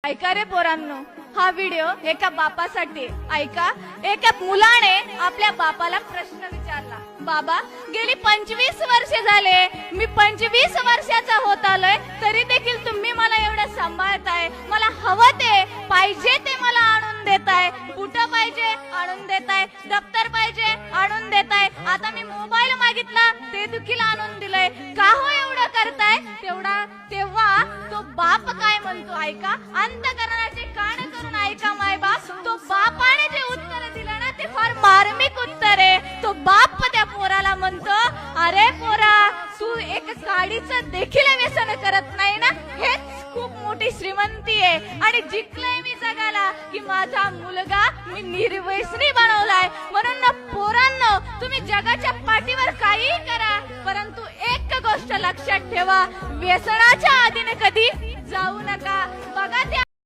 ऐका रे पोरांनो, हा व्हिडिओ एका बापासाठी ऐका. एका मुलाने आपल्या बापाला प्रश्न विचारला, बाबा गेली 25 वर्षे झाले, मी 25 वर्षाचा होत आलोय, तरी देखील तुम्ही मला एवढं सांभाळताय, मला हवं ते पाहिजे ते मला आणून देताय, बुटं पाहिजे आणून देताय, दप्तर पाहिजे आणून देताय, आता मी मोबाईल मागितला ते देखील आणून दिलंय, का हो एवढं करताय? तेव्हा तो बाप काय म्हणतो ऐका. अंतःकरणाचे कान करून ऐका मायबाप. तो बापाने जे उत्तर दिलं ना ते फार मार्मिक उत्तर आहे. तो बाप त्या पोराला म्हणतो, अरे पोरा, तू एक काडीचं देखील व्यसन करत नाही ना, हेच खूप मोठी श्रीमंती आहे. आणि जिंकलंय मी जगाला की माझा मुलगा मी निर्व्यसनी बनवलाय. म्हणून ना पोरांनो, तुम्ही जगाच्या पाठीवर काहीही करा, परंतु एक गोष्ट लक्षात ठेवा, व्यसनाच्या आधीने कधी जाऊ नका. बघा त्या